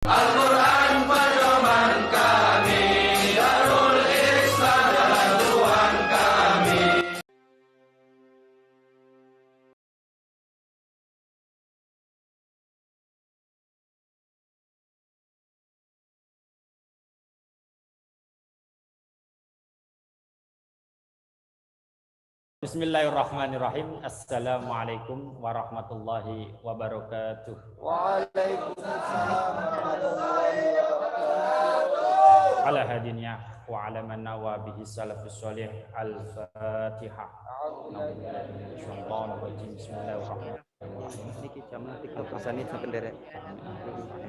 Al-Quran pedoman kami, Darul Islam jalan Tuhan kami. Bismillahirrahmanirrahim. Assalamualaikum warahmatullahi wabarakatuh. Waalaikumsalam warahmatullahi wabarakatuh. Ala hadiniyah wa ala man nawa bihi salafus salih. Al-Fatihah. Bismillahirrahmanirrahim. Niki jaman TikTok rasane sampe nderek.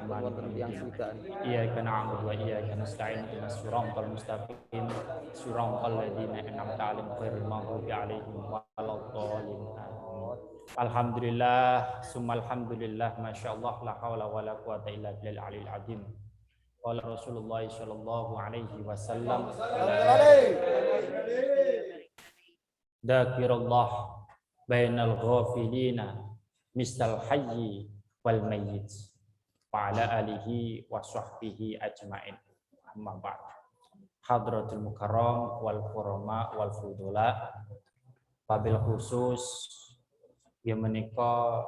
Wonten tiyang swidak. Iyyaka na'budu wa iyyaka nasta'in ihdinas siratal mustaqim siratal ladzina an'amta 'alaihim ghairil maghdubi 'alaihim waladdallin. Alhamdulillah, summa alhamdulillah, masyaallah, la haula wala quwata illa billahil aliyil azim. Qala Rasulullah sallallahu alaihi wasallam, dzakirallah bainal ghafilina misal hayyi wal mayyit wa ala alihi wa sahbihi ajmain. Amma ba'd. Hadratul mukarram wal kurama wal fudula, wabil khusus yang menika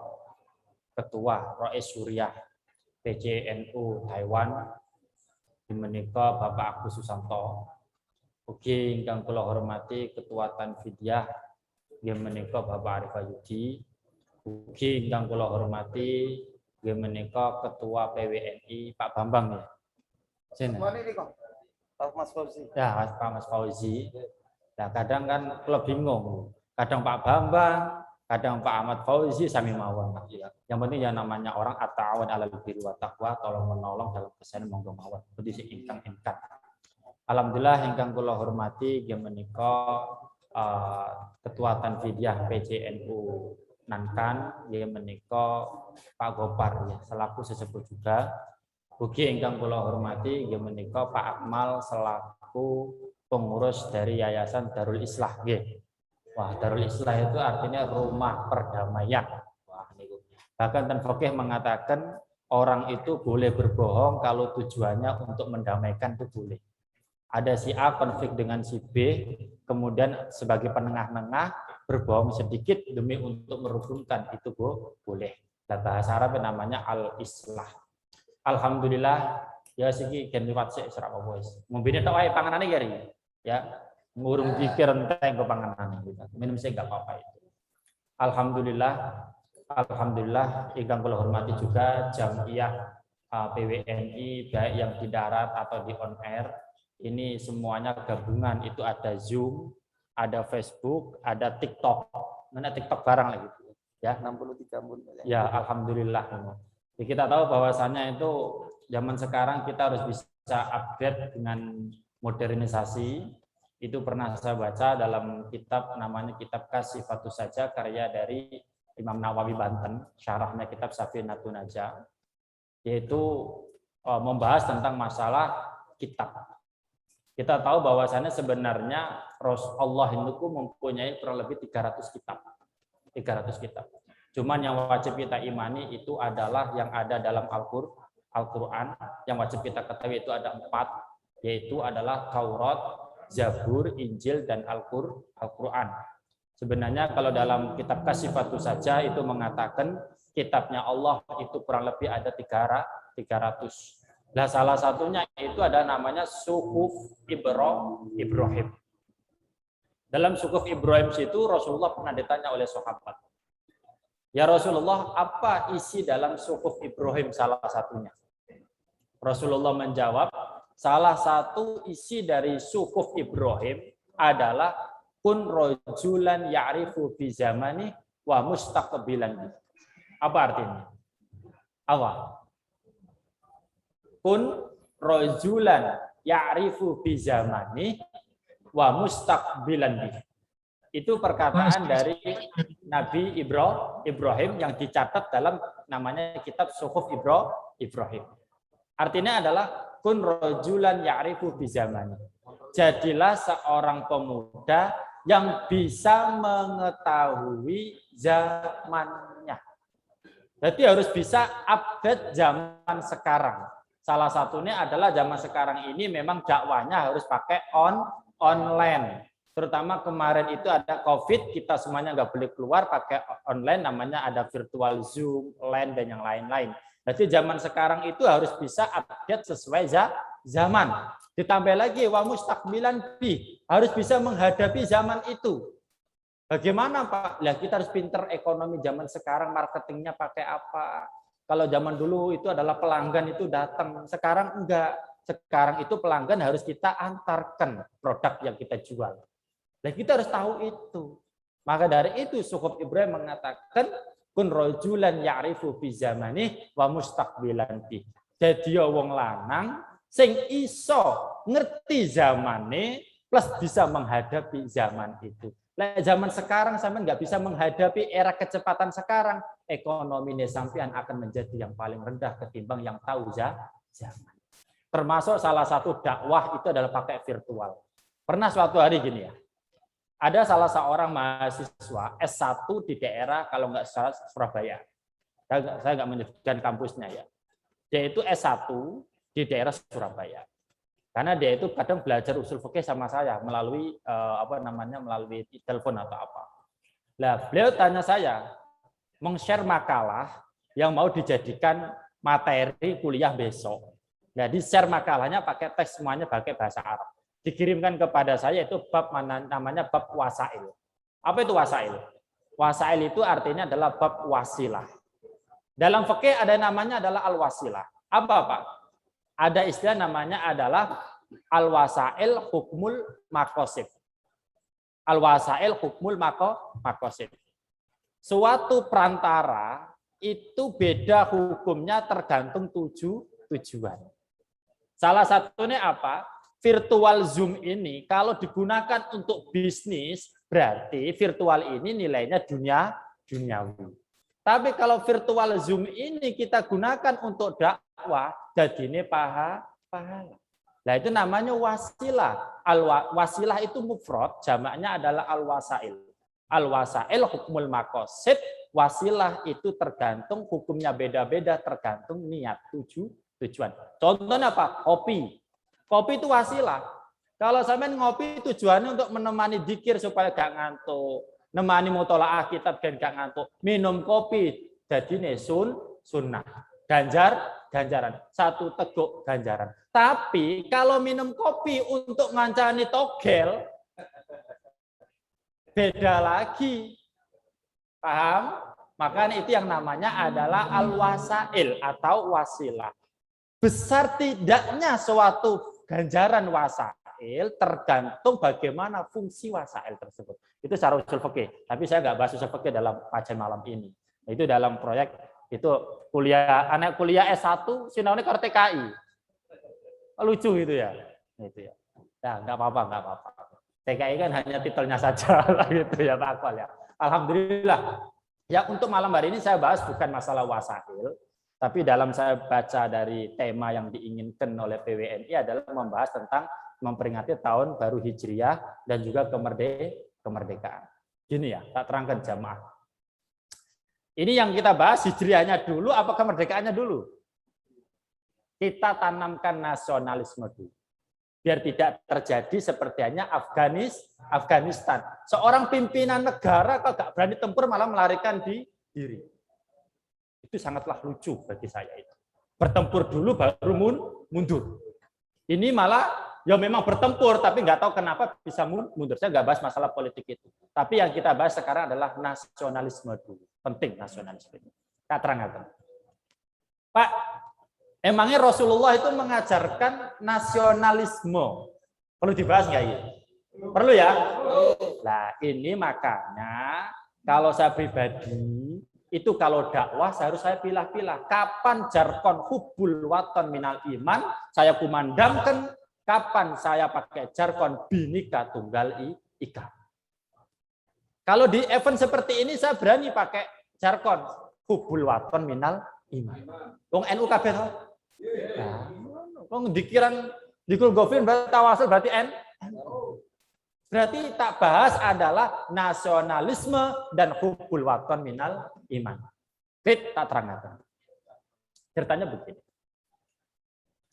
ketua Rais Suriah PCNU Taiwan, yang menika Bapak Agus Susanto. Ugi ingkang kula hormati Ketua Tanfidiyah yang menika Bapak Arif Ayudi. Ugi ingkang kula hormati yang menika Ketua PWNI Pak Bambang ya. Sini. Pak Mas Fauzi. Ya, Pak Mas Fauzi. Nah, kadang kan kula bingung. Kadang Pak Bambang, kadang Pak Ahmad Fauzi sami mawon. Yang penting ya namanya orang at-ta'awun 'alal birri wa taqwa, tolong menolong dalam kesehatan monggo mawon. Kondisi ingkang-ingkang. Alhamdulillah ingkang kula hormati yang menika Ketua Tanfidiyah PCNU Nankan, yang menika Pak Gopar ya, selaku sesepuh juga. Ugi ingkang kula hormati yang menika Pak Akmal selaku pengurus dari Yayasan Darul Islah nggih. Wah, Darul Islah itu artinya rumah perdamaian. Wah, niku. Bahkan Tan Fakih mengatakan orang itu boleh berbohong kalau tujuannya untuk mendamaikan itu boleh. Ada si A konflik dengan si B, kemudian sebagai penengah-nengah berbohong sedikit demi untuk merukunkan, itu boleh. Nah, bahasa Arab namanya al-islah. Alhamdulillah ya siki gen liwat sik serak apa wis. Mumbine tok wae panganane ya ri. Ya, ngurung pikir enteng ke panganane gitu. Minum sik enggak apa-apa itu. Alhamdulillah ingkang kula hormati juga jamiah PWNI baik yang di darat atau di on air. Ini semuanya gabungan, itu ada Zoom, ada Facebook, ada TikTok. Mana TikTok barang lagi ya. 63 mun. Ya, alhamdulillah. Jadi kita tahu bahwasannya itu zaman sekarang kita harus bisa upgrade dengan modernisasi. Itu pernah saya baca dalam kitab namanya Kitab Kasifatus Saja karya dari Imam Nawawi Banten, syarahnya kitab Safinatun Najah, yaitu membahas tentang masalah kitab. Kita tahu bahwasannya sebenarnya Allah itu mempunyai kurang lebih 300 kitab. 300 kitab. Cuman yang wajib kita imani itu adalah yang ada dalam Al-Quran. Yang wajib kita ketahui itu ada 4, yaitu adalah Taurat, Zabur, Injil, dan Al-Quran. Sebenarnya kalau dalam kitab Kasifatus Saja itu mengatakan kitabnya Allah itu kurang lebih ada 300. Nah, salah satunya itu ada namanya Suhuf Ibrahim. Dalam Suhuf Ibrahim itu Rasulullah pernah ditanya oleh sahabat, ya Rasulullah, apa isi dalam Suhuf Ibrahim salah satunya? Rasulullah menjawab, salah satu isi dari Suhuf Ibrahim adalah kun rojulan ya'rifu bi zamani wa mustaqbilan. Apa artinya? Apa? Kun rojulan ya'rifu bi zamani wa mustaqbilan bi. Itu perkataan dari Nabi Ibrahim yang dicatat dalam namanya kitab Suhuf Ibrahim. Artinya adalah kun rojulan ya'rifu bi zamani. Jadilah seorang pemuda yang bisa mengetahui zamannya. Jadi harus bisa update zaman sekarang. Salah satunya adalah zaman sekarang ini memang dakwahnya harus pakai online. Terutama kemarin itu ada COVID, kita semuanya nggak boleh keluar, pakai online, namanya ada virtual Zoom, LAN, dan yang lain-lain. Jadi zaman sekarang itu harus bisa update sesuai zaman. Ditambah lagi, wa mustaqbilan bi, harus bisa menghadapi zaman itu. Bagaimana Pak? Ya kita harus pinter ekonomi zaman sekarang, marketingnya pakai apa? Kalau zaman dulu itu adalah pelanggan itu datang, sekarang enggak. Sekarang itu pelanggan harus kita antarkan produk yang kita jual. Dan kita harus tahu itu. Maka dari itu Suhuf Ibrahim mengatakan kun rajulan ya'rifu fi zamani wa mustaqbilan bi. Jadi wong lanang sing iso ngerti zamane plus bisa menghadapi zaman itu. Lah zaman sekarang sampean nggak bisa menghadapi era kecepatan sekarang, ekonomi sampean akan menjadi yang paling rendah ketimbang yang tahu zaman. Termasuk salah satu dakwah itu adalah pakai virtual. Pernah suatu hari gini ya, ada salah seorang mahasiswa S1 di daerah kalau nggak salah Surabaya. Saya nggak menyebutkan kampusnya ya. Dia itu S1 di daerah Surabaya. Karena dia itu kadang belajar usul fikih sama saya melalui melalui telepon atau apa. Nah, beliau tanya saya, meng-share makalah yang mau dijadikan materi kuliah besok. Nah, di-share makalahnya pakai teks semuanya pakai bahasa Arab. Dikirimkan kepada saya itu bab namanya bab wasail. Apa itu wasail? Wasail itu artinya adalah bab wasilah. Dalam fikih ada namanya adalah al-wasilah. Apa Pak? Ada istilah namanya adalah al-wasail hukmul maqasid. Al-wasail hukmul maqasid. Suatu perantara itu beda hukumnya tergantung tujuan. Salah satunya apa? Virtual Zoom ini kalau digunakan untuk bisnis, berarti virtual ini nilainya duniawi. Tapi kalau virtual Zoom ini kita gunakan untuk dakwah, jadi ini pahala. Nah itu namanya wasilah. Wasilah itu mufrad, jamaknya adalah al-wasail. Al-wasail hukmul maqasid, wasilah itu tergantung hukumnya beda-beda tergantung niat tujuan. Contohnya apa? Kopi. Kopi itu wasilah. Kalau sampean ngopi tujuannya untuk menemani dzikir supaya gak ngantuk. Nemani mutolaah kitab dan gak ngantuk, minum kopi jadi sunnah, ganjaran, satu teguk ganjaran. Tapi kalau minum kopi untuk ngancani togel, beda lagi, paham? Makanya itu yang namanya adalah al-wasail atau wasilah. Besar tidaknya suatu ganjaran wasail tergantung bagaimana fungsi wasail tersebut. Itu secara usul fikih. Tapi saya nggak bahas usul fikih dalam kajian malam ini. Itu dalam proyek itu anak kuliah S1 sinaunya ke TKI. Lucu gitu ya. Itu ya. Nah, nggak apa-apa. TKI kan hanya titelnya saja gitu ya Pak Akwal ya. Alhamdulillah. Ya untuk malam hari ini saya bahas bukan masalah wasail, tapi dalam saya baca dari tema yang diinginkan oleh PWNI adalah membahas tentang memperingati tahun baru Hijriah dan juga kemerdekaan. Gini ya, tak terangkan jamaah. Ini yang kita bahas Hijriahnya dulu apa kemerdekaannya dulu? Kita tanamkan nasionalisme dulu. Biar tidak terjadi seperti hanya Afghanistan. Seorang pimpinan negara kok gak berani tempur malah melarikan diri. Itu sangatlah lucu bagi saya itu. Bertempur dulu baru mundur. Ini malah ya memang bertempur, tapi nggak tahu kenapa bisa mundur. Saya nggak bahas masalah politik itu. Tapi yang kita bahas sekarang adalah nasionalisme dulu. Penting nasionalisme ini. Kita terangkan. Pak, emangnya Rasulullah itu mengajarkan nasionalisme. Perlu dibahas nggak ini? Perlu ya? Nah, ini makanya kalau saya pribadi, itu kalau dakwah saya pilah-pilah. Kapan jargon hubbul waton minal iman, saya kumandangkan. Kapan saya pakai jargon binika tunggal ika. Kalau di event seperti ini saya berani pakai jargon hubbul waton minal iman. Wong NU kabeh to? Nah, wong dikiran dikul gofin berarti tawasul berarti berarti tak bahas adalah nasionalisme dan hubbul waton minal iman. Tak terangkan. Ceritanya begini.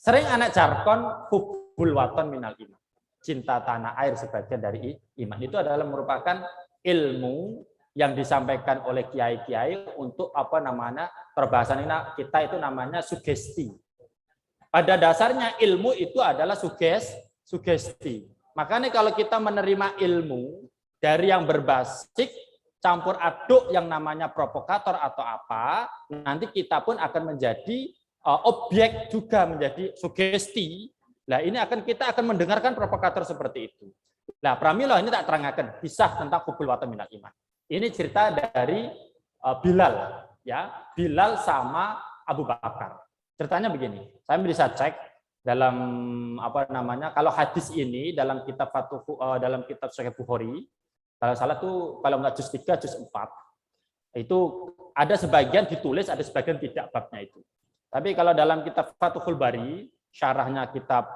Sering anak jargon hubbul waton minal iman. Cinta tanah air sebagian dari iman. Itu adalah merupakan ilmu yang disampaikan oleh kiai-kiai untuk perbahasan kita itu namanya sugesti. Pada dasarnya ilmu itu adalah sugesti. Makanya kalau kita menerima ilmu dari yang berbasis campur aduk yang namanya provokator atau apa, nanti kita pun akan menjadi objek juga, menjadi sugesti. Nah, kita akan mendengarkan provokator seperti itu. Nah, pramila ini tak terangkan kisah tentang hubbul waton minal iman. Ini cerita dari Bilal, ya, Bilal sama Abu Bakar. Ceritanya begini, saya bisa cek dalam kalau hadis ini dalam kitab dalam kitab Sahih Bukhari, kalau salah tuh kalau nggak juz 3, juz 4, itu ada sebagian ditulis, ada sebagian tidak babnya itu. Tapi kalau dalam kitab Fathul Bari, syarahnya kitab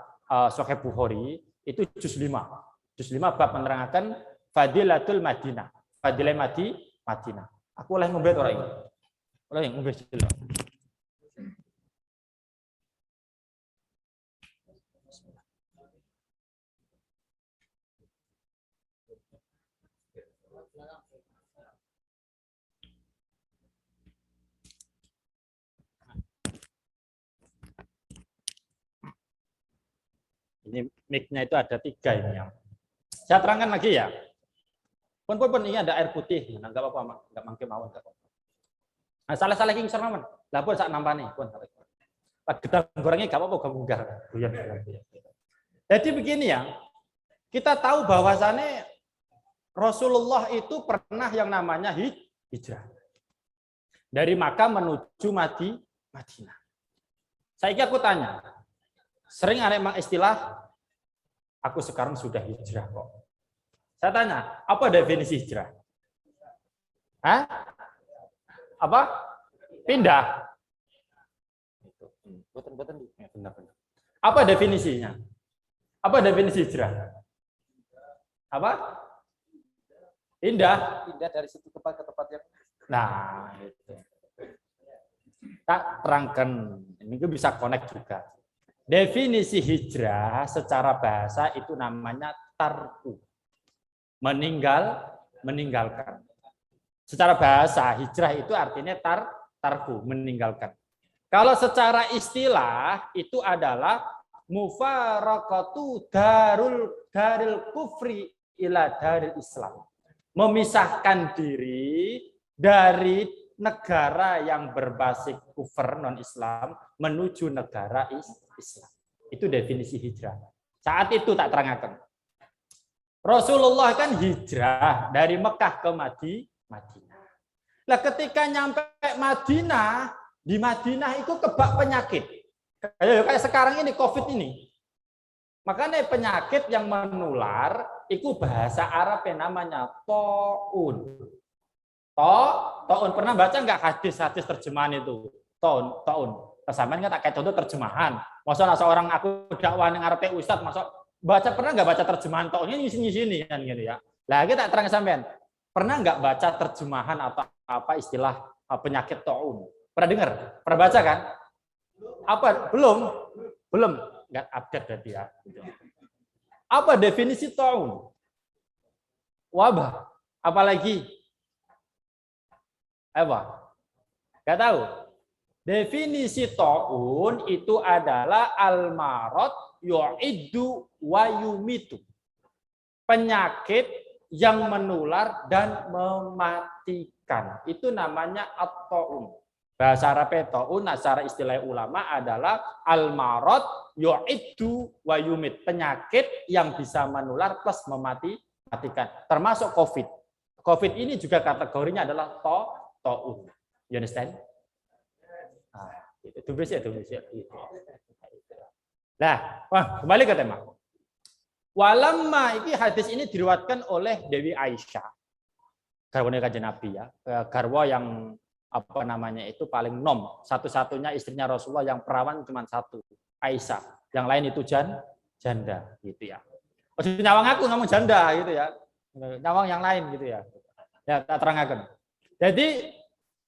Sahih Bukhari, itu juz 5. Juz 5 bab menerangkan Fadilatul Madinah. Fadilah Madinah. Aku oleh ngombe orang ini. Oleh ngombe dulu. Ini mic-nya itu ada 3 ini yang. Saya terangkan lagi ya. Pun ini ada air putih, enggak apa-apa, enggak mangke mawon. Nah, salah-salah king sermon. Lah pun sak nampane pun. Gedang gorengnya enggak apa-apa munggah. Jadi begini ya. Kita tahu bahwasannya Rasulullah itu pernah yang namanya hijrah. Dari Makkah menuju Madinah. Saya aku tanya, sering ada emang istilah, aku sekarang sudah hijrah kok. Saya tanya, apa definisi hijrah? Hah? Apa? Pindah. Apa definisinya? Apa definisi hijrah? Apa? Pindah. Pindah dari satu tempat ke tempat yang. Nah, itu. Tak terangkan, ini bisa connect juga. Definisi hijrah secara bahasa itu namanya tarku. Meninggalkan. Secara bahasa hijrah itu artinya tarku, meninggalkan. Kalau secara istilah itu adalah mufaraqatu daril kufri ila daril Islam. Memisahkan diri dari negara yang berbasis kufur non-Islam menuju negara Islam. Itu definisi hijrah. Saat itu tak terangkan. Rasulullah kan hijrah dari Mekah ke Madinah. Lah ketika nyampe Madinah, di Madinah itu kebak penyakit. Kayak sekarang ini COVID ini. Makanya penyakit yang menular itu bahasa Arab yang namanya taun. Taun pernah baca nggak hadis-hadis terjemahan itu? Taun. Kesamaan nggak tak kayak contoh terjemahan. Maksudnya seorang aku dakwah yang ngarepe ustaz, masuk pernah nggak baca terjemahan taunnya di sini kan gitu ya. Lagi tak terang sampean. Pernah nggak baca terjemahan atau apa istilah penyakit taun? Pernah dengar? Pernah baca kan? Apa? Belum. Nggak update berarti ya. Apa definisi taun? Wabah. Apalagi? Apa? Nggak tahu. Definisi taun itu adalah al-marad yu'iddu wa yumitu. Penyakit yang menular dan mematikan. Itu namanya at-taun. Bahasa Arab taun, secara istilah ulama adalah al-marad yu'iddu wa yumit. Penyakit yang bisa menular plus mematikan. Termasuk COVID. COVID ini juga kategorinya adalah taun. You understand? Itu bisa. Nah, kembali ke tema. Walamma ini hadis ini diriwayatkan oleh Dewi Aisyah. Garwane Kanjeng Nabi ya. Garwa yang itu paling nom. Satu-satunya istrinya Rasulullah yang perawan cuma satu, Aisyah. Yang lain itu janda gitu ya. Nyawang aku ngomong janda gitu ya. Nyawang yang lain gitu ya. Ya tak terangkan. Jadi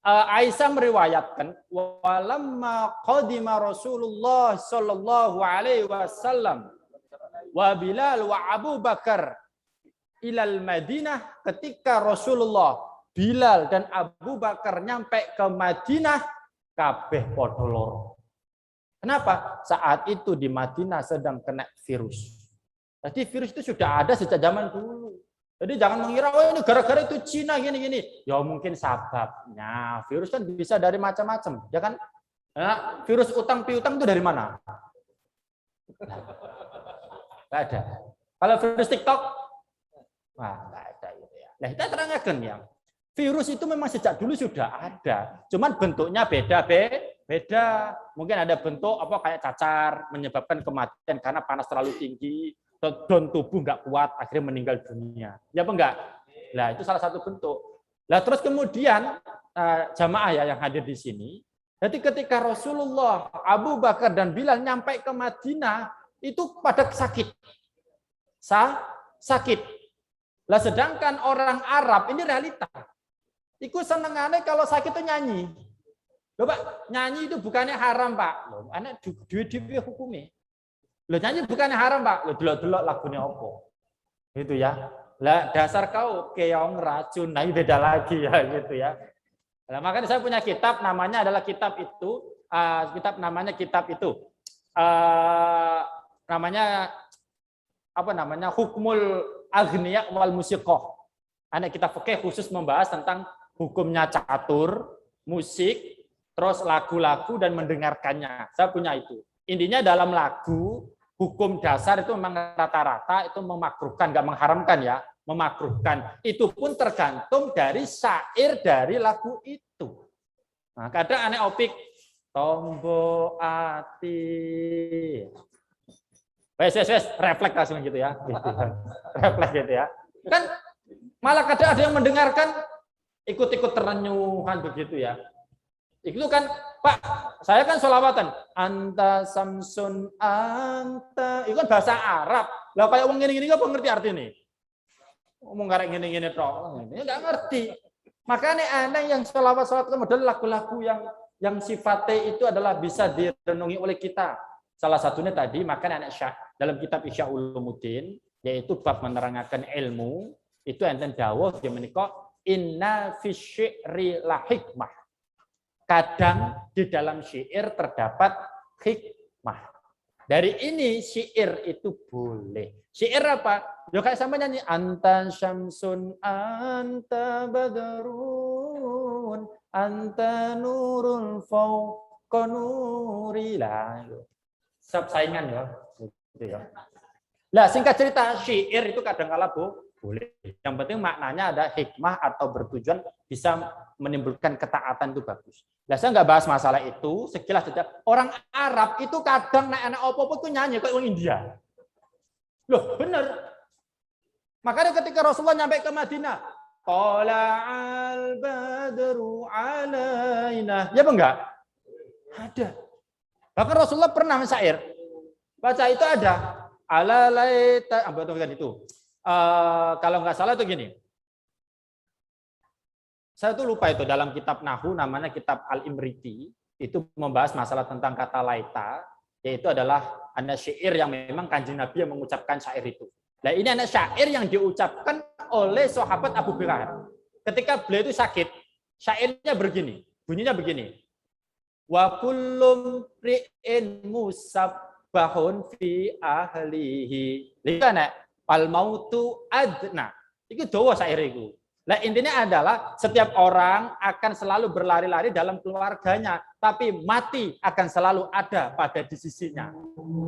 Aisyah meriwayatkan, walamma qadima Rasulullah sallallahu alaihi wasallam wa Bilal wa Abu Bakar ilal Madinah, ketika Rasulullah, Bilal dan Abu Bakar nyampe ke Madinah, kabeh padha lara. Kenapa? Saat itu di Madinah sedang kena virus. Jadi virus itu sudah ada sejak zaman dulu. Jadi jangan mengira, oh ini gara-gara itu Cina gini-gini. Ya mungkin sababnya. Virus kan bisa dari macam-macam, ya kan? Nah, virus utang piutang itu dari mana? Nggak ada. Kalau virus TikTok, wah nggak ada gitu ya. Nah kita terangkan ya, virus itu memang sejak dulu sudah ada. Cuman bentuknya beda. Mungkin ada bentuk apa kayak cacar, menyebabkan kematian karena panas terlalu tinggi. Don tubuh nggak kuat, akhirnya meninggal dunia. Ya apa enggak? Nah, itu salah satu bentuk. Nah, terus kemudian jamaah ya yang hadir di sini, jadi ketika Rasulullah, Abu Bakar dan Bilal nyampe ke Madinah, itu pada sakit. Sakit. Lah sedangkan orang Arab ini realita. Iku senengannya kalau sakit itu nyanyi. Loh, Pak, nyanyi itu bukannya haram, Pak. Loh, anak duwe-duwe hukumnya. Loh nyanyi bukannya haram, Pak. Loh delok-delok lagunya opo. Gitu ya. Lah dasar kau keong racun, nah beda lagi ya gitu ya. Nah, makanya saya punya kitab namanya adalah kitab itu namanya apa namanya? Hukmul Aghniya wal Musiqah. Anak kitab fikih khusus membahas tentang hukumnya catur, musik, terus lagu-lagu dan mendengarkannya. Saya punya itu. Intinya dalam lagu hukum dasar itu memang rata-rata itu memakruhkan, nggak mengharamkan ya, memakruhkan. Itu pun tergantung dari syair dari lagu itu. Nah, kadang aneh opik tombo ati. Wes, refleks langsung gitu ya. Refleks gitu ya. Kan malah kadang ada yang mendengarkan ikut-ikut terenyuhan begitu ya. Itu kan, Pak, saya kan sholawatan. Anta samsun anta. Itu kan bahasa Arab. Lah kayak wong ngene-ngene apa ngerti artinya? Ngomong karek ngene-ngene tok. Ini enggak ngerti. Makanya aneh yang sholawat-sholawat itu model lagu-lagu yang sifatnya itu adalah bisa direnungi oleh kita. Salah satunya tadi makanya anak Syah dalam kitab Ihya Ulumuddin, yaitu bab menerangkan ilmu, itu enten dawuh yang menika inna fi syi'ri la hikmah. Kadang di dalam syair terdapat hikmah. Dari ini syair itu boleh. Syair apa? Ya kayak sama nyanyi anta syamsun anta badrun anta nurul fawqa nuri lah. Saingan ya. Gitu ya. Lah singkat cerita syair itu kadang kala boleh. Yang penting maknanya ada hikmah atau bertujuan bisa menimbulkan ketaatan itu bagus. Nah, saya nggak bahas masalah itu, sekilas saja. Orang Arab itu kadang anak opo-opo itu nyanyi kayak orang India. Loh, bener. Makanya ketika Rasulullah nyampe ke Madinah, Tala'al badru alaina. Ya apa enggak? Ada. Bahkan Rasulullah pernah mensair. Baca itu ada. Ala laita, apa itu? Kalau nggak salah itu gini. Saya tuh lupa itu dalam kitab Nahwu namanya kitab Al-Imriti, itu membahas masalah tentang kata laita, yaitu adalah anak syair yang memang Kanjeng Nabi yang mengucapkan syair itu. Nah, ini anak syair yang diucapkan oleh sahabat Abu Bakar. Ketika beliau itu sakit, syairnya begini, bunyinya begini. Wa kullum ri'in musabbahun fi ahlihi. Lihat al mautu adna. Itu dawa syair itu. Nah, intinya adalah setiap orang akan selalu berlari-lari dalam keluarganya, tapi mati akan selalu ada pada di sisinya.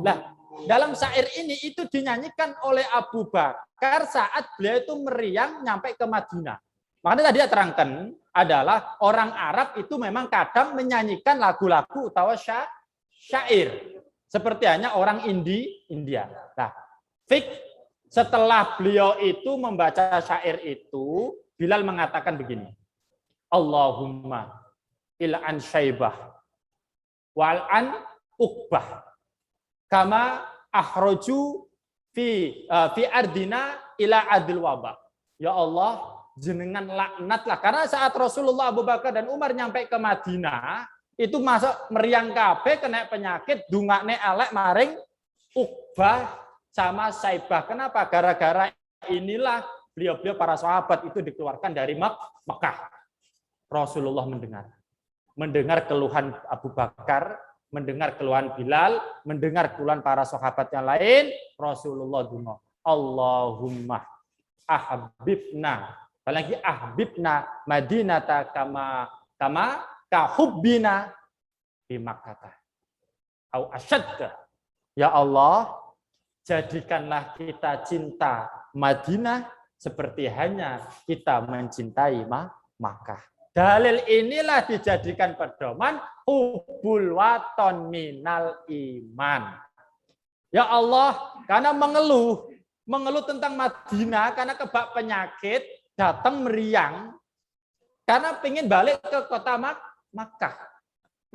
Nah, dalam syair ini itu dinyanyikan oleh Abu Bakar saat beliau itu meriang nyampe ke Madinah. Makanya tadi saya terangkan adalah orang Arab itu memang kadang menyanyikan lagu-lagu atau syair. Seperti hanya orang India. Nah, setelah beliau itu membaca syair itu, Bilal mengatakan begini, Allahumma il'an syaibah wal'an uqbah kama ahroju fi ardina ila adil wabah. Ya Allah, jenengan laknatlah. Karena saat Rasulullah, Abu Bakar dan Umar nyampe ke Madinah, itu masuk meriang kabeh kena penyakit, dungakne elek maring Uqbah sama Saibah. Kenapa? Gara-gara inilah beliau-beliau para sahabat itu dikeluarkan dari Mekah. Rasulullah mendengar keluhan Abu Bakar, mendengar keluhan Bilal, mendengar keluhan para sahabat yang lain. Rasulullah dungo, Allahumma ahbibna, apalagi ahbibna Madinata kama kahubbina di Makkah. Au asyadda. Ya Allah, jadikanlah kita cinta Madinah seperti hanya kita mencintai Makkah. Dalil inilah dijadikan pedoman hubbul waton minal iman. Ya Allah, karena mengeluh tentang Madinah karena kebak penyakit, datang meriang karena pengen balik ke kota Makkah.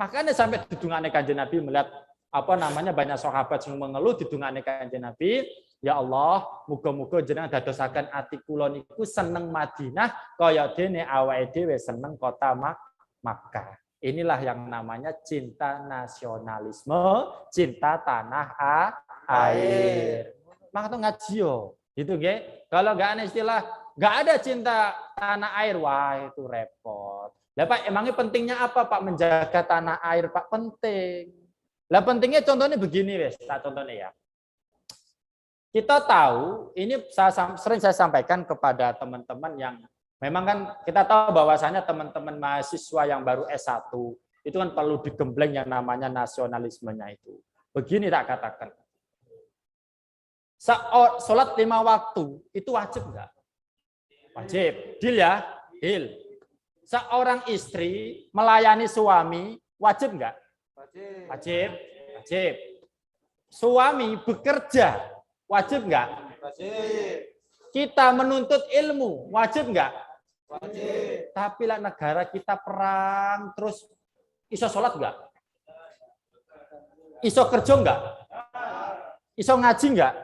Makanya sampai didungane Kanjeng Nabi melihat banyak sahabat yang mengeluh didungane Kanjeng Nabi, ya Allah, muga-muga jenengan dadosaken ati kula niku seneng Madinah kaya dene awake dhewe seneng kota Makkah. Inilah yang namanya cinta nasionalisme, cinta tanah air. Maka tuh ngaji yo, gitu nggih. Kalau nggak ada istilah, nggak ada cinta tanah air, wah itu repot. Lah Pak, emangnya pentingnya apa Pak menjaga tanah air Pak? Penting. Lah pentingnya contohnya begini wes, contohnya ya. Kita tahu, ini sering saya sampaikan kepada teman-teman yang memang kan kita tahu bahwasannya teman-teman mahasiswa yang baru S1 itu kan perlu digembleng yang namanya nasionalismenya itu. Begini tak katakan. Sholat 5 waktu itu wajib enggak? Wajib. Deal ya? Deal. Seorang istri melayani suami wajib enggak? Wajib. Wajib. Suami bekerja wajib enggak? Wajib. Kita menuntut ilmu wajib enggak? Wajib. Tapi lah negara kita perang terus iso sholat enggak? Iso kerja enggak? Iso ngaji enggak?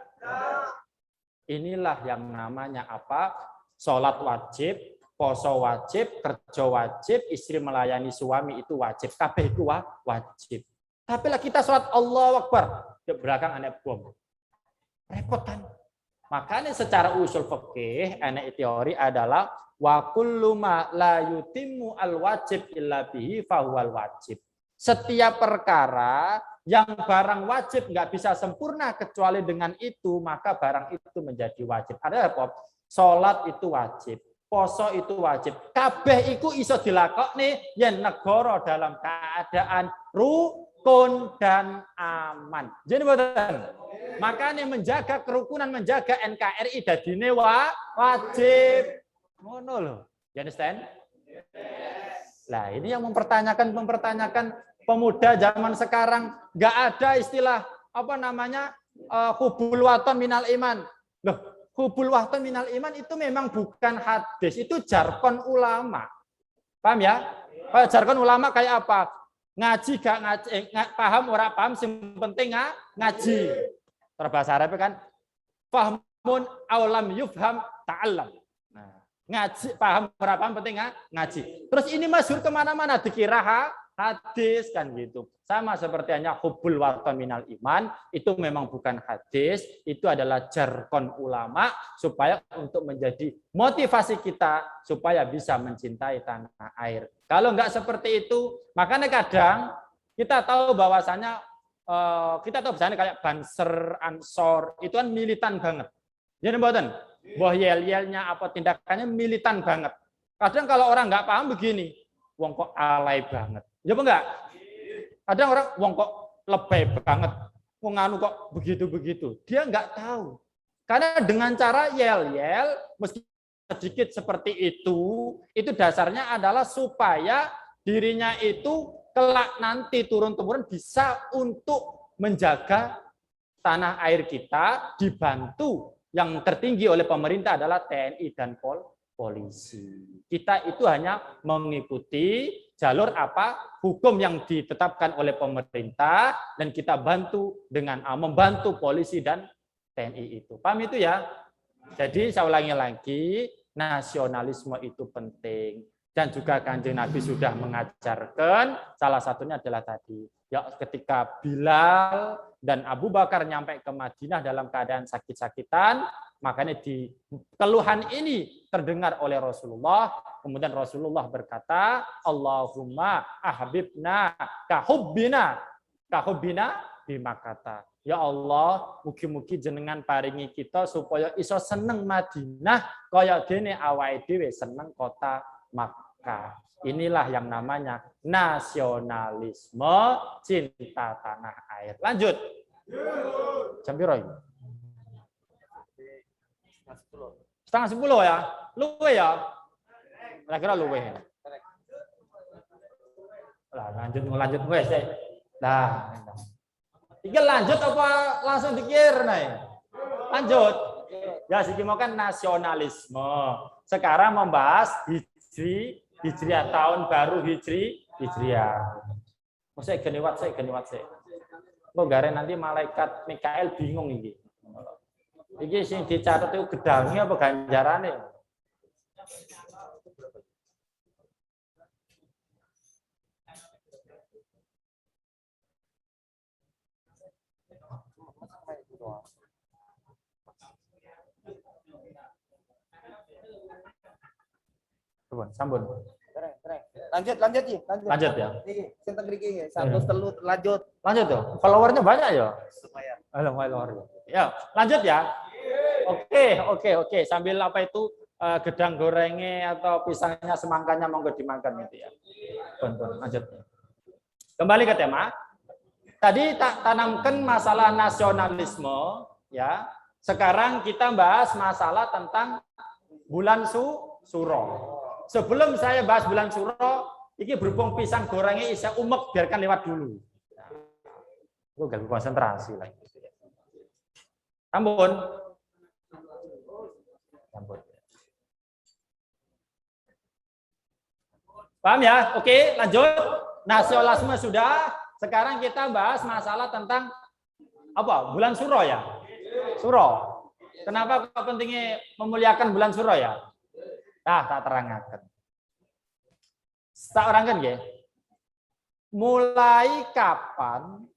Inilah yang namanya apa? Sholat wajib, poso wajib, kerja wajib, istri melayani suami itu wajib. Kabeh itu wajib. Tapi lah kita sholat Allahu Akbar, di belakang anak bom. Repot kan? Makanya secara usul fikih, anak teori adalah wa kullu ma la yutimmu al wajib illa bihi fahuwal wajib. Setiap perkara yang barang wajib nggak bisa sempurna kecuali dengan itu, maka barang itu menjadi wajib. Ada apa? Sholat itu wajib, poso itu wajib. Kabeh iku iso dilakokne yen negara dalam keadaan rukun dan aman. Jadi boten. Makanya menjaga kerukunan, menjaga NKRI dadine wajib. Ngono lho. You understand? Nah, ini yang mempertanyakan pemuda zaman sekarang nggak ada istilah hubul waton minal iman. Loh, hubul waton minal iman itu memang bukan hadis, itu jargon ulama. Paham ya? Jargon ulama kayak apa? Ngaji gak ngaji, paham ora paham, yang penting ngaji. Terbahasa Arab kan? Fahmun aulam yufham ta'allam. Nah, ngaji paham ora paham penting ngaji. Terus ini masyhur kemana-mana dikira hadis kan gitu. Sama seperti hanya hubbul waton minal iman, itu memang bukan hadis, itu adalah jargon ulama supaya untuk menjadi motivasi kita supaya bisa mencintai tanah air. Kalau enggak seperti itu, makanya kadang kita tahu bahwasannya kayak Banser, Ansor itu kan militan banget. Jadi mboten, boh yel-yelnya apa tindakannya militan banget. Kadang kalau orang enggak paham begini, wong kok alay banget. Ya enggak? Ada orang wong kok lebay banget. Wong anu kok begitu-begitu. Dia enggak tahu. Karena dengan cara yel-yel meski sedikit seperti itu dasarnya adalah supaya dirinya itu kelak nanti turun-temurun bisa untuk menjaga tanah air kita, dibantu yang tertinggi oleh pemerintah adalah TNI dan polisi. Kita itu hanya mengikuti jalur hukum yang ditetapkan oleh pemerintah dan kita bantu dengan membantu polisi dan TNI itu. Paham itu ya? Jadi saya ulangi lagi, nasionalisme itu penting. Dan juga Kanjeng Nabi sudah mengajarkan, salah satunya adalah tadi, ya ketika Bilal dan Abu Bakar nyampe ke Madinah dalam keadaan sakit-sakitan, makanya di keluhan ini terdengar oleh Rasulullah, kemudian Rasulullah berkata, Allahumma ahbibna kahubbina bima kata. Ya Allah, mugi-mugi jenengan paringi kita supaya iso seneng Madinah kaya dene awake dhewe seneng kota Makkah. Inilah yang namanya nasionalisme, cinta tanah air. Lanjut. Jam piro iki? 9:30 ya. Luwe ya. Kira-kira luwe. Lah lanjut wes deh. Nah. Iki lanjut apa langsung dikir nih? Lanjut. Ya siki mau kan nasionalisme. Sekarang membahas Hijriah tahun baru Hijriah. Saya geniwat. Kok gare nanti malaikat Mikael bingung iki. Iki sing dicatat itu gedangnya apa ganjarane? Sambun. Lanjut ya. Iki sing teng mriki satu telu lanjut. Lanjut tuh. Followernya banyak ya? Lumayan. Follower. Ya, lanjut ya. Oke. Sambil apa itu gedang gorengnya atau pisangnya semangkanya monggo dimakan itu ya. Pun, lanjut. Kembali ke tema. Tadi tak tanamkan masalah nasionalisme ya. Sekarang kita bahas masalah tentang bulan Suro. Sebelum saya bahas bulan Suro, ini berhubung pisang gorengnya isa umek, biarkan lewat dulu. Gue gak konsentrasi lagi. Ampun. Paham ya? Oke, lanjut. Nasionalisme sudah. Sekarang kita bahas masalah tentang apa? Bulan Suro ya? Suro. Kenapa kok pentingnya memuliakan bulan Suro ya? Tak terangkan. Tak terangkan ya. Mulai kapan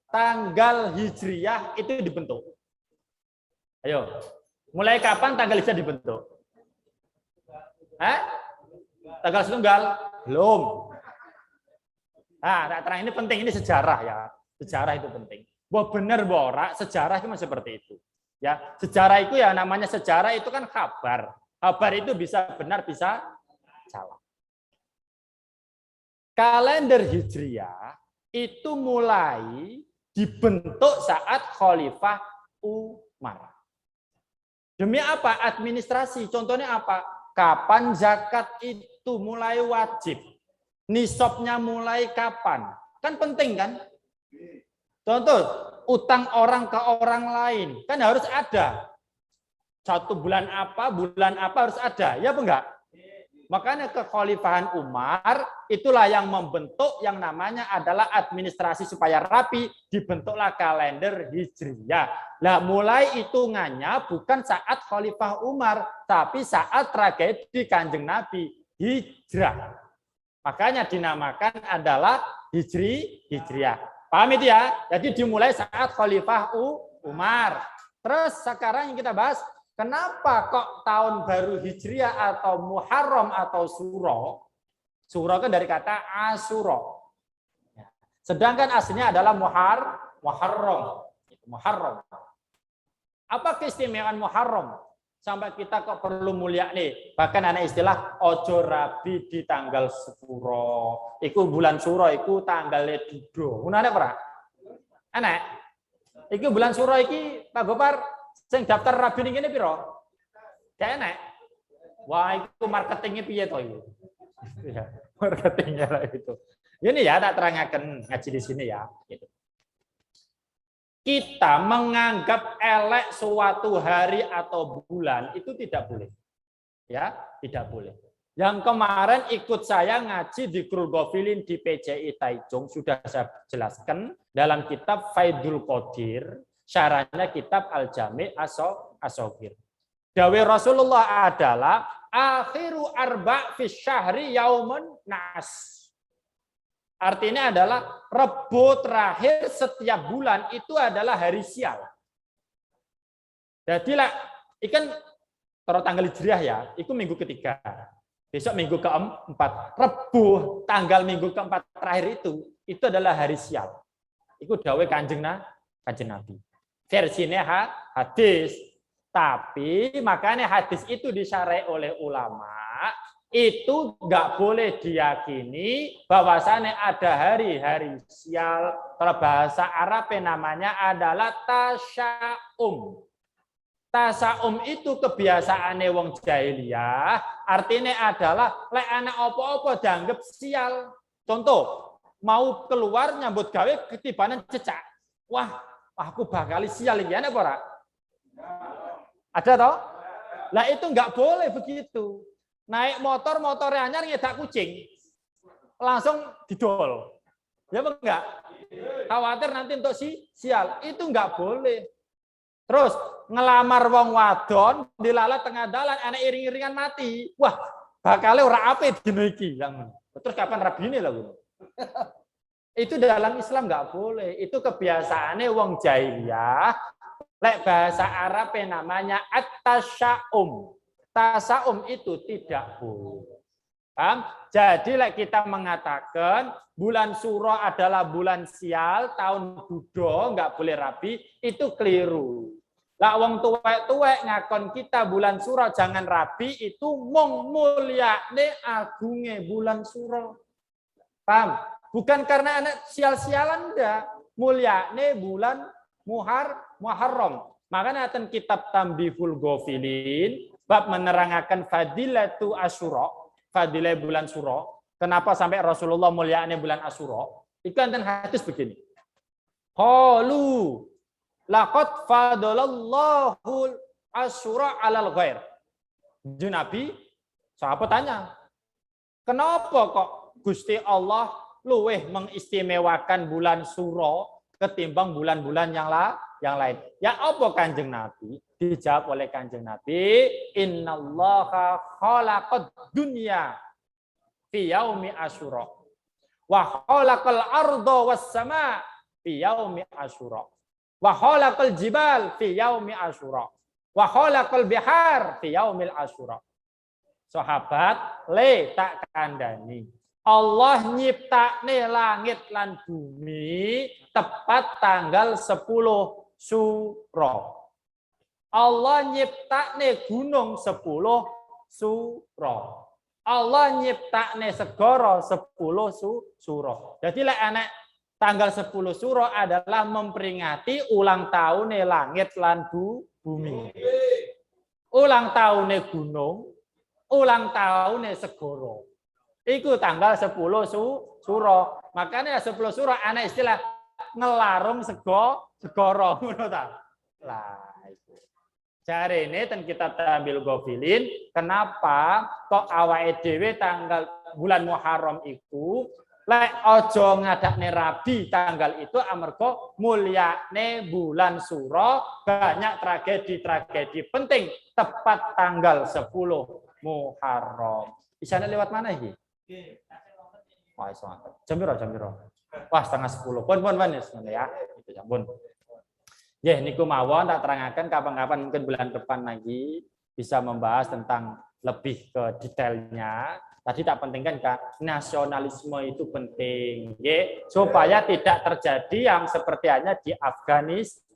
tanggal Hijriah itu dibentuk? Ayo. Mulai kapan tanggal Hijriah dibentuk? Tanggal setunggal? Belum. Tak terang, ini penting, ini sejarah ya. Sejarah itu penting. Bahwa benar bora, sejarah itu seperti itu. Ya, sejarah itu ya namanya sejarah itu kan kabar. Kabar itu bisa benar, bisa salah. Kalender Hijriah itu mulai dibentuk saat Khalifah Umar. Demi apa? Administrasi. Contohnya apa? Kapan zakat itu mulai wajib? Nisabnya mulai kapan? Kan penting kan? Contoh, utang orang ke orang lain. Kan harus ada. 1 bulan apa harus ada, ya apa enggak? Makanya kekhalifahan Umar itulah yang membentuk yang namanya adalah administrasi supaya rapi, dibentuklah kalender Hijriah. Nah, mulai hitungannya bukan saat Khalifah Umar, tapi saat tragedi Kanjeng Nabi, hijrah. Makanya dinamakan adalah Hijriah. Paham itu ya? Jadi dimulai saat Khalifah Umar. Terus sekarang yang kita bahas, kenapa kok tahun baru Hijriah atau Muharram atau Suro? Suro kan dari kata Asuro. Sedangkan aslinya adalah Muharram. Apa keistimewaan Muharram? Sampai kita kok perlu mulia nih. Bahkan ada istilah ojo rabi di tanggal 10. Iku bulan Suro, iku tanggalnya dudo. Ada apa? Enak. Iku bulan Suro iki Pak Gopar. Sing daftar rabi ini piro? Gak enak. Wah, itu marketingnya piye toh itu? Ya, marketingnya lah itu. Ini ya tak terangkan ngaji di sini ya. Gitu. Kita menganggap elek suatu hari atau bulan itu tidak boleh. Ya, tidak boleh. Yang kemarin ikut saya ngaji di Krul Gofilin di PCI Taichung sudah saya jelaskan dalam kitab Faidul Qadir. Syarahnya kitab Al-Jami' As-Saghir. Dawe Rasulullah adalah akhiru arba' fi syahri yaumun nas. Artinya adalah Rebo terakhir setiap bulan itu adalah hari sial. Jadi lah, ikan taruh tanggal hijriah ya, itu minggu ketiga. Besok minggu keempat. Rebo tanggal minggu keempat terakhir itu adalah hari sial. Itu dawe kanjeng Nabi. Versinya hadis. Tapi makanya hadis itu disyarah oleh ulama, itu nggak boleh diyakini bahwasannya ada hari-hari sial. Kalau bahasa Arab namanya adalah tasya'um. Tasya'um itu kebiasaannya wong jahiliyah, artinya adalah lek anak opo-opo dianggap sial. Contoh, mau keluar nyambut gawe ketibanan cecak. Wah, aku bakal sial iki ana apa ora? Ada toh? Lah itu nggak boleh begitu. Naik motornya anyar ngedak kucing. Langsung didol. Ya apa enggak? Khawatir nanti untuk sial. Itu nggak boleh. Terus ngelamar wong wadon dilalat tengah dalan anak iring-iringan mati. Wah, bakale ora ape dino iki. Terus kapan rabine lah Bu? Itu dalam Islam nggak boleh. Itu kebiasaannya wong jahiliyah. Lek bahasa Arab namanya at-tasya'um. Tasya'um itu tidak boleh. Paham? Jadi lek kita mengatakan bulan Suro adalah bulan sial, tahun Budo nggak boleh rabi, itu keliru. Lah wong tuwek-tuwek ngakon kita bulan Suro jangan rabi, itu mung mulyane agunge bulan Suro. Paham? Bukan karena anak sial-sialan enggak, mulyane bulan Muharram. Makanya akan kitab Tambihul Ghafilin bab menerangkan fadilatu Asyura, fadilah bulan Suro. Kenapa sampai Rasulullah muliaannya bulan Asyura? Itu anten hadis begini. Qalu laqad fadalallahu Asyura 'alal ghair. Nabi, sahabat tanya, kenapa kok Gusti Allah luweh mengistimewakan bulan Suro ketimbang bulan-bulan yang lain. Ya apa Kanjeng Nabi? Dijawab oleh Kanjeng Nabi, innallaha khalaqad dunya fi yaumi Asyura wa khalaqal arda was sama fi yaumi Asyura wa khalaqal jibal fi yaumi Asyura wa khalaqal bihar fi yaumil Asyura. Sahabat, le tak kandani. Allah nyiptakne langit lan bumi tepat tanggal 10 Suro. Allah nyiptakne gunung 10 Suro. Allah nyiptakne segara 10 Suro. Jadi lek anak tanggal 10 Suro adalah memperingati ulang tahunnya langit lan bumi. Ulang tahunnya gunung, ulang tahunnya segara. Iku tanggal 10 Suro. Makanya 10 Suro ana istilah ngelarung segara ngono ta. Lah itu. Jarene ten kita Tambihul Ghafilin, kenapa kok awake dhewe tanggal bulan Muharram iku lek aja ngadakne rabi tanggal itu amarga mulyane bulan Suro, banyak tragedi-tragedi penting tepat tanggal 10 Muharram. Isane lewat mana iki? Wah, jam piro? Wah, setengah 10. Pun ya. Itu ya, pun. Ya, niku mawon tak terangkan kapan-kapan mungkin bulan depan lagi bisa membahas tentang lebih ke detailnya. Tadi tak pentingkan Kak, nasionalisme itu penting, ya, supaya tidak terjadi yang seperti hanya di Afghanistan.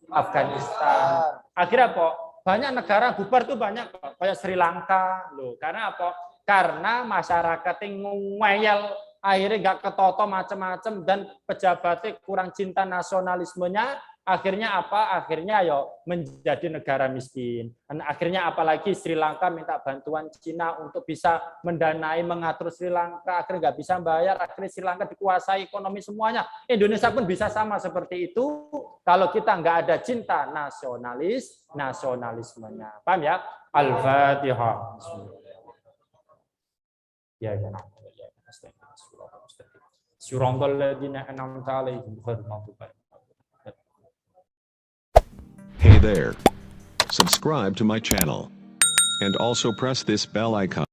Akhirnya apa? Banyak negara bubar tuh banyak kayak Sri Lanka loh. Karena apa? Karena masyarakat yang ngeyel, akhirnya nggak ketoto macam-macam dan pejabatnya kurang cinta nasionalismenya, akhirnya apa? Akhirnya menjadi negara miskin. Dan akhirnya apalagi Sri Lanka minta bantuan Cina untuk bisa mendanai mengatur Sri Lanka, akhirnya nggak bisa bayar, akhirnya Sri Lanka dikuasai ekonomi semuanya. Indonesia pun bisa sama seperti itu kalau kita nggak ada cinta nasionalismenya. Paham ya? Al-Fatihah. Ya, ya. Suratul ladzina an'amta 'alaihim ghairil maghdubi 'alaihim. Hey there. Subscribe to my channel. and also press this bell icon.